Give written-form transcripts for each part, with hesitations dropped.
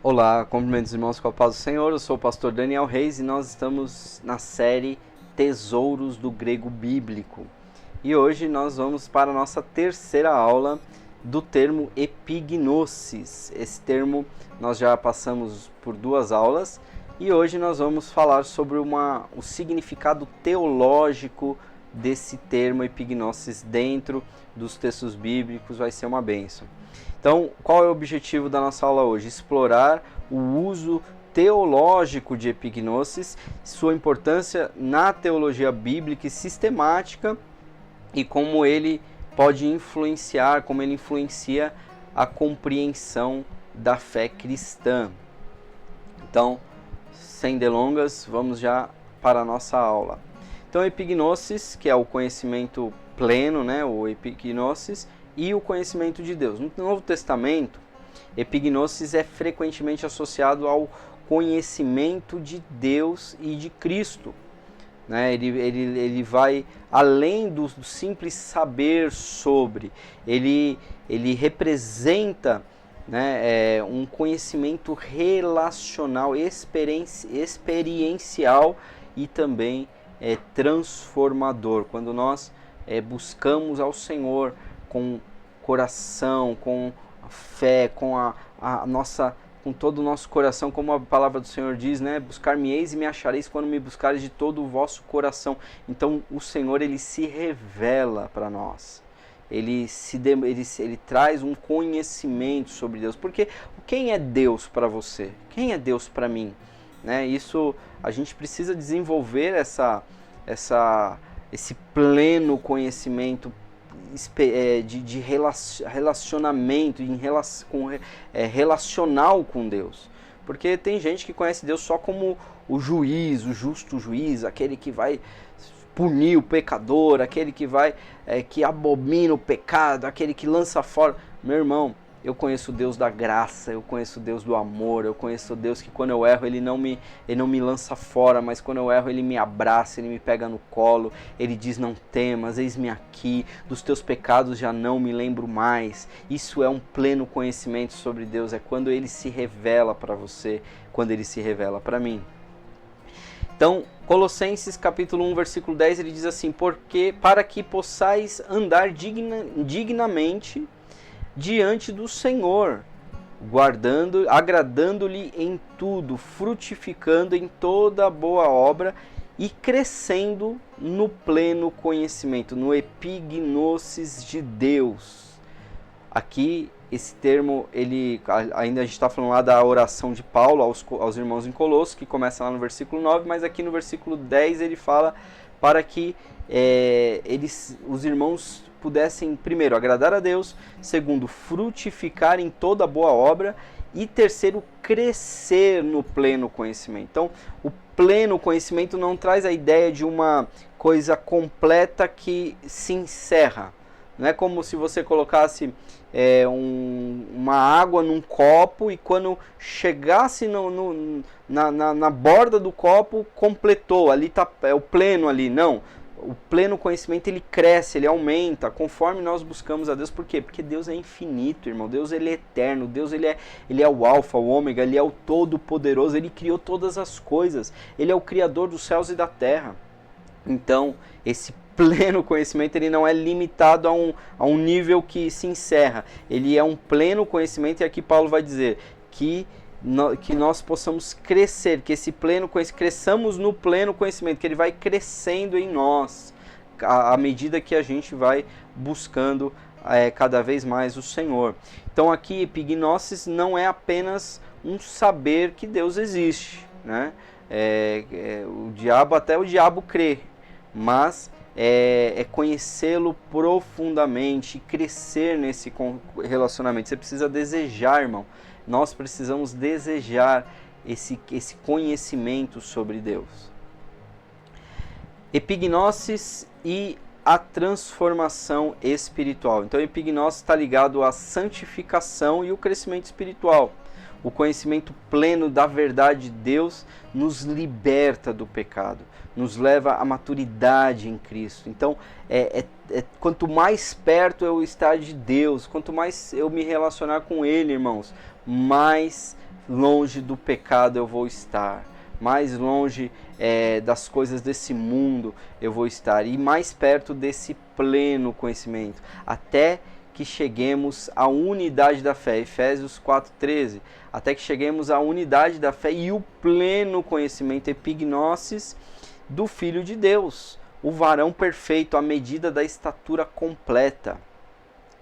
Olá, cumprimentos irmãos com a paz do Senhor, eu sou o pastor Daniel Reis e nós estamos na série Tesouros do Grego Bíblico. E hoje nós vamos para a nossa terceira aula do termo epignosis. Esse termo nós já passamos por 2 aulas e hoje nós vamos falar sobre o significado teológico desse termo epignosis dentro dos textos bíblicos. Vai ser uma bênção. Então, qual é o objetivo da nossa aula hoje? Explorar o uso teológico de epignosis, sua importância na teologia bíblica e sistemática e como ele pode influenciar, como ele influencia a compreensão da fé cristã. Então, sem delongas, vamos já para a nossa aula. Então, epignosis, que é o conhecimento pleno, o epignosis, e o conhecimento de Deus. No Novo Testamento, epignosis é frequentemente associado ao conhecimento de Deus e de Cristo. Ele vai além do simples saber sobre. Ele representa um conhecimento relacional, experiencial e também transformador. Quando nós buscamos ao Senhor com coração, com fé, com com todo o nosso coração, como a palavra do Senhor diz, buscar-me-eis e me achareis quando me buscareis de todo o vosso coração. Então o Senhor, ele se revela para nós. Ele traz um conhecimento sobre Deus. Porque quem é Deus para você? Quem é Deus para mim? Isso a gente precisa desenvolver esse pleno conhecimento de relacionamento, relacional com Deus. Porque tem gente que conhece Deus só como o juiz, o justo juiz, aquele que vai punir o pecador, aquele que abomina o pecado, aquele que lança fora. Meu irmão, eu conheço o Deus da graça, eu conheço o Deus do amor, eu conheço o Deus que quando eu erro ele não me lança fora, mas quando eu erro ele me abraça, ele me pega no colo, ele diz: não temas, eis-me aqui, dos teus pecados já não me lembro mais. Isso é um pleno conhecimento sobre Deus, é quando ele se revela para você, quando ele se revela para mim. Então, Colossenses capítulo 1, versículo 10, ele diz assim: para que possais andar dignamente diante do Senhor, agradando-lhe em tudo, frutificando em toda boa obra e crescendo no pleno conhecimento, no epignosis de Deus. Aqui, esse termo, ainda a gente está falando lá da oração de Paulo aos irmãos em Colossos, que começa lá no versículo 9, mas aqui no versículo 10 ele fala para que os irmãos pudessem, primeiro, agradar a Deus, segundo, frutificar em toda boa obra e terceiro, crescer no pleno conhecimento. Então, o pleno conhecimento não traz a ideia de uma coisa completa que se encerra. Não é como se você colocasse uma água num copo e quando chegasse na borda do copo, completou, ali está o pleno ali. Não. O pleno conhecimento, ele cresce, ele aumenta, conforme nós buscamos a Deus. Por quê? Porque Deus é infinito, irmão. Deus, ele é eterno. Deus, ele é o alfa, o ômega, ele é o todo-poderoso. Ele criou todas as coisas. Ele é o criador dos céus e da terra. Então, esse pleno conhecimento, ele não é limitado a um nível que se encerra. Ele é um pleno conhecimento, e aqui Paulo vai dizer que nós possamos crescer, que cresçamos no pleno conhecimento, que ele vai crescendo em nós, à medida que a gente vai buscando cada vez mais o Senhor. Então aqui, epignosis não é apenas um saber que Deus existe, até o diabo crê, mas é conhecê-lo profundamente, crescer nesse relacionamento. Você precisa desejar, irmão. Nós precisamos desejar esse conhecimento sobre Deus. Epignosis e a transformação espiritual. Então, epignosis está ligado à santificação e o crescimento espiritual. O conhecimento pleno da verdade de Deus nos liberta do pecado, nos leva à maturidade em Cristo. Então, quanto mais perto eu estar de Deus, quanto mais eu me relacionar com Ele, irmãos, mais longe do pecado eu vou estar, mais longe das coisas desse mundo eu vou estar, e mais perto desse pleno conhecimento, até que cheguemos à unidade da fé. Efésios 4,13. Até que cheguemos à unidade da fé e o pleno conhecimento, epignosis, do Filho de Deus, o varão perfeito, à medida da estatura completa.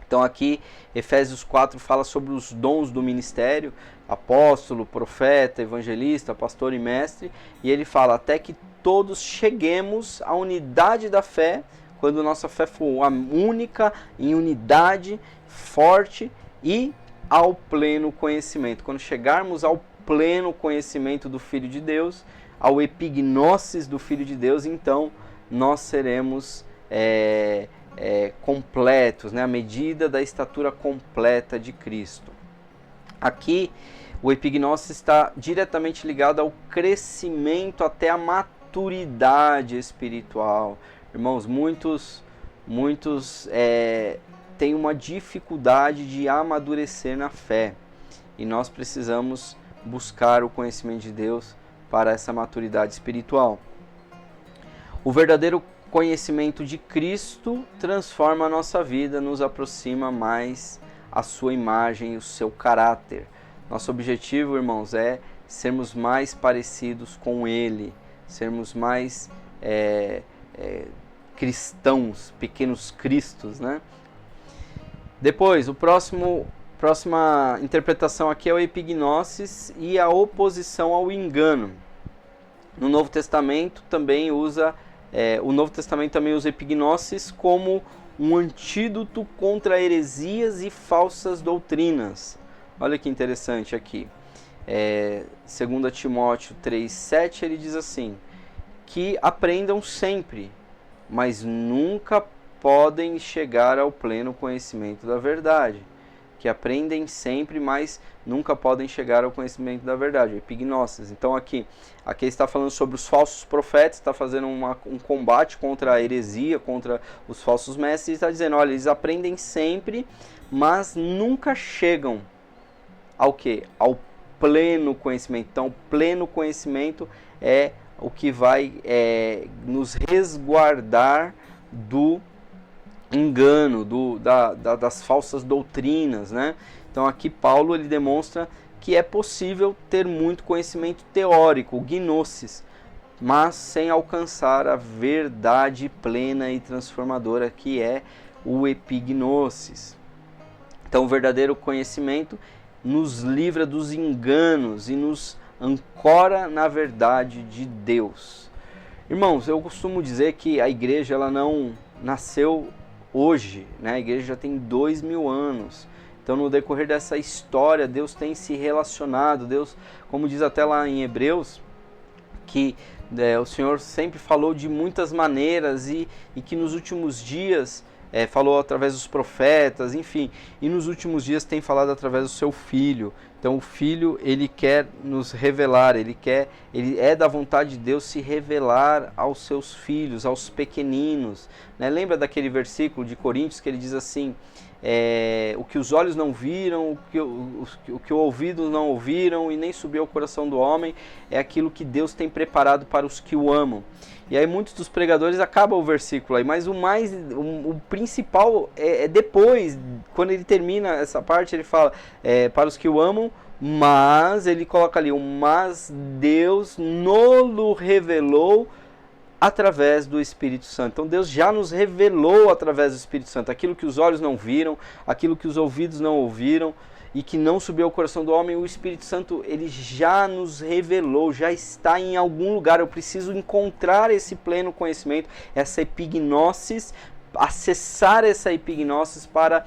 Então aqui, Efésios 4 fala sobre os dons do ministério, apóstolo, profeta, evangelista, pastor e mestre, e ele fala até que todos cheguemos à unidade da fé, quando nossa fé for única, em unidade, forte, e ao pleno conhecimento. Quando chegarmos ao pleno conhecimento do Filho de Deus, ao epignosis do Filho de Deus, então nós seremos completos, né? À medida da estatura completa de Cristo. Aqui, o epignosis está diretamente ligado ao crescimento até a maturidade espiritual. Irmãos, muitos têm uma dificuldade de amadurecer na fé, e nós precisamos buscar o conhecimento de Deus para essa maturidade espiritual. O verdadeiro conhecimento de Cristo transforma a nossa vida, nos aproxima mais à sua imagem e o seu caráter. Nosso objetivo, irmãos, é sermos mais parecidos com Ele, sermos mais cristãos, pequenos cristos, né? Depois, próxima interpretação aqui é o epignosis e a oposição ao engano. No Novo Testamento também usa epignosis como um antídoto contra heresias e falsas doutrinas. Olha que interessante aqui. 2 Timóteo 3,7, ele diz assim: que aprendam sempre, mas nunca podem chegar ao pleno conhecimento da verdade. Que aprendem sempre, mas nunca podem chegar ao conhecimento da verdade. Epignosis. Então aqui está falando sobre os falsos profetas, está fazendo um combate contra a heresia, contra os falsos mestres, e está dizendo, olha, eles aprendem sempre, mas nunca chegam ao quê? Ao pleno conhecimento. Então, o pleno conhecimento é o que vai nos resguardar do engano, das falsas doutrinas, né? Então aqui Paulo ele demonstra que é possível ter muito conhecimento teórico, gnosis, mas sem alcançar a verdade plena e transformadora que é o epignosis. Então o verdadeiro conhecimento nos livra dos enganos e nos ancora na verdade de Deus. Irmãos, eu costumo dizer que a igreja ela não nasceu hoje, né? A igreja já tem 2000 anos. Então, no decorrer dessa história, Deus tem se relacionado. Deus, como diz até lá em Hebreus, que o Senhor sempre falou de muitas maneiras e que nos últimos dias falou através dos profetas, enfim, e nos últimos dias tem falado através do seu Filho. Então o Filho, ele quer nos revelar, ele é da vontade de Deus se revelar aos seus filhos, aos pequeninos, né? Lembra daquele versículo de Coríntios que ele diz assim, o que os olhos não viram, o que o ouvido não ouviram e nem subiu ao coração do homem, é aquilo que Deus tem preparado para os que o amam. E aí muitos dos pregadores acabam o versículo aí, mas o principal é depois, quando ele termina essa parte, ele fala, para os que o amam, mas ele coloca ali, mas Deus nolo revelou através do Espírito Santo. Então Deus já nos revelou através do Espírito Santo aquilo que os olhos não viram, aquilo que os ouvidos não ouviram e que não subiu ao coração do homem. O Espírito Santo, ele já nos revelou, já está em algum lugar. Eu preciso encontrar esse pleno conhecimento, essa epignosis, acessar essa epignosis para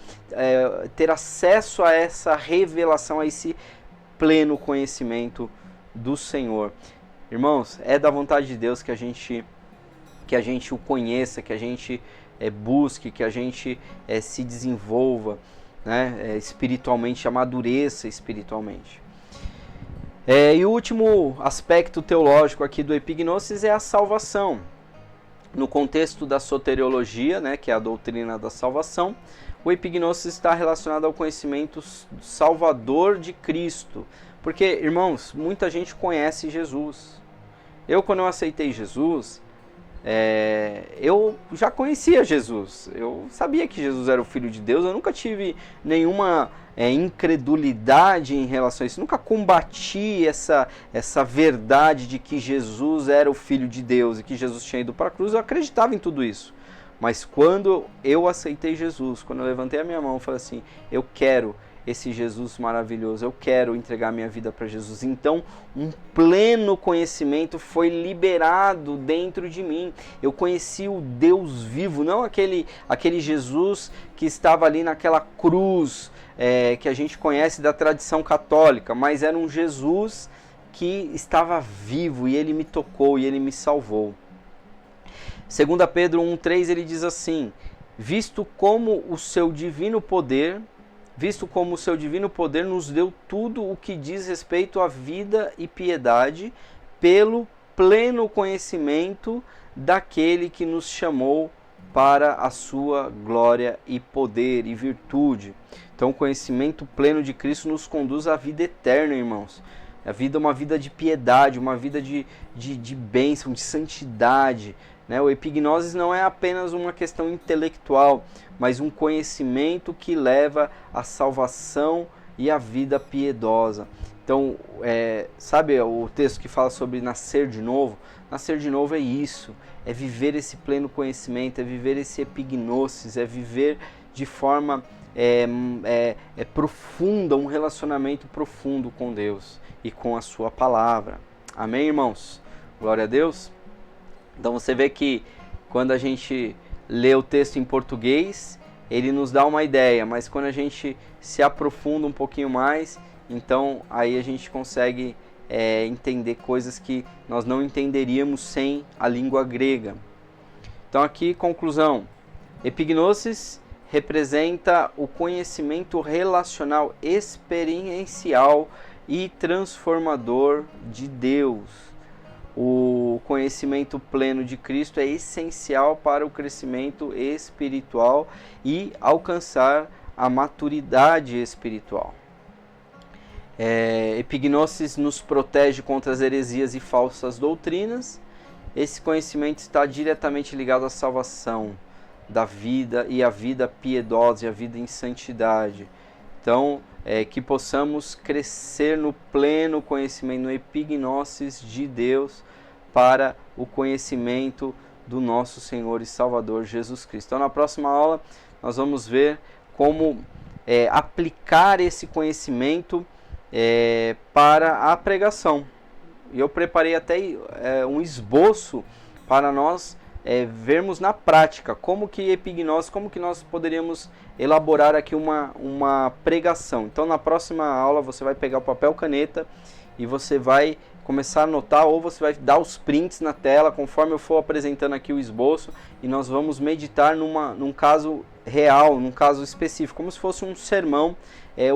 ter acesso a essa revelação, a esse pleno conhecimento do Senhor. Irmãos, é da vontade de Deus que a gente o conheça, que a gente busque, que a gente se desenvolva, né, espiritualmente, amadureça espiritualmente. E o último aspecto teológico aqui do epignosis é a salvação. No contexto da soteriologia, né, que é a doutrina da salvação, o epignosis está relacionado ao conhecimento salvador de Cristo, Porque, irmãos, muita gente conhece Jesus. Quando eu aceitei Jesus, eu já conhecia Jesus. Eu sabia que Jesus era o Filho de Deus. Eu nunca tive nenhuma incredulidade em relação a isso. Nunca combati essa verdade de que Jesus era o Filho de Deus e que Jesus tinha ido para a cruz. Eu acreditava em tudo isso. Mas quando eu aceitei Jesus, quando eu levantei a minha mão e falei assim, eu quero esse Jesus maravilhoso, eu quero entregar minha vida para Jesus. Então, um pleno conhecimento foi liberado dentro de mim. Eu conheci o Deus vivo, não aquele Jesus que estava ali naquela cruz que a gente conhece da tradição católica, mas era um Jesus que estava vivo e ele me tocou e ele me salvou. 2 Pedro 1,3 ele diz assim, visto como o seu divino poder nos deu tudo o que diz respeito à vida e piedade, pelo pleno conhecimento daquele que nos chamou para a sua glória e poder e virtude. Então, o conhecimento pleno de Cristo nos conduz à vida eterna, irmãos. A vida é uma vida de piedade, uma vida de bênção, de santidade. O epignosis não é apenas uma questão intelectual, mas um conhecimento que leva à salvação e à vida piedosa. Então, sabe o texto que fala sobre nascer de novo? Nascer de novo é isso, é viver esse pleno conhecimento, é viver esse epignosis, é viver de forma profunda, um relacionamento profundo com Deus e com a sua palavra. Amém, irmãos? Glória a Deus. Então você vê que quando a gente lê o texto em português, ele nos dá uma ideia, mas quando a gente se aprofunda um pouquinho mais, então aí a gente consegue entender coisas que nós não entenderíamos sem a língua grega. Então aqui, conclusão. Epignosis representa o conhecimento relacional experiencial e transformador de Deus. O conhecimento pleno de Cristo é essencial para o crescimento espiritual e alcançar a maturidade espiritual. Epignosis nos protege contra as heresias e falsas doutrinas. Esse conhecimento está diretamente ligado à salvação da vida e à vida piedosa e à vida em santidade. Então, que possamos crescer no pleno conhecimento, no epignosis de Deus, para o conhecimento do nosso Senhor e Salvador Jesus Cristo. Então, na próxima aula, nós vamos ver como aplicar esse conhecimento para a pregação. E eu preparei até um esboço para nós vermos na prática como que epignosis, como que nós poderíamos elaborar aqui uma pregação. Então, na próxima aula, você vai pegar o papel e caneta e você vai começar a anotar, ou você vai dar os prints na tela conforme eu for apresentando aqui o esboço, e nós vamos meditar num caso real, num caso específico, como se fosse um sermão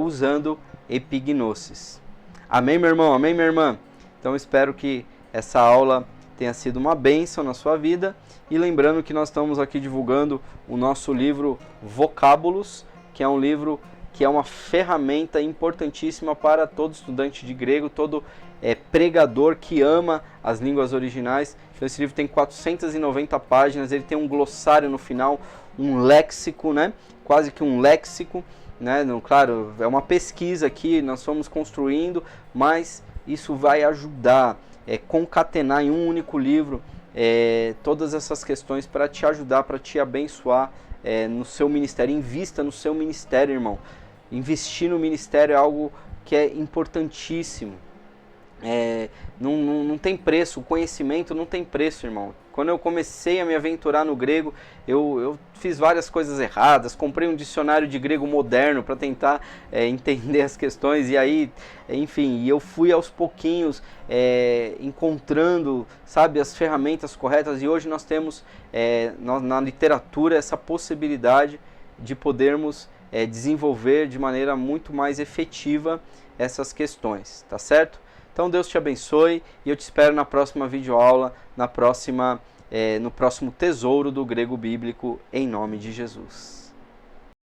usando epignosis. Amém, meu irmão? Amém, minha irmã? Então, espero que essa aula tenha sido uma bênção na sua vida, e lembrando que nós estamos aqui divulgando o nosso livro Vocábulos, que é um livro que é uma ferramenta importantíssima para todo estudante de grego, todo pregador que ama as línguas originais. Então, esse livro tem 490 páginas, ele tem um glossário no final, um léxico, quase que um léxico, Claro, é uma pesquisa aqui, nós fomos construindo, mas isso vai ajudar concatenar em um único livro todas essas questões para te ajudar, para te abençoar no seu ministério. Invista no seu ministério, irmão. Investir no ministério é algo que é importantíssimo. Não tem preço, o conhecimento não tem preço, irmão. Quando eu comecei a me aventurar no grego, eu fiz várias coisas erradas, comprei um dicionário de grego moderno para tentar entender as questões, e aí, enfim, eu fui aos pouquinhos encontrando, as ferramentas corretas, e hoje nós temos na literatura essa possibilidade de podermos desenvolver de maneira muito mais efetiva essas questões, tá certo? Então Deus te abençoe e eu te espero na próxima videoaula, no próximo tesouro do grego bíblico, em nome de Jesus.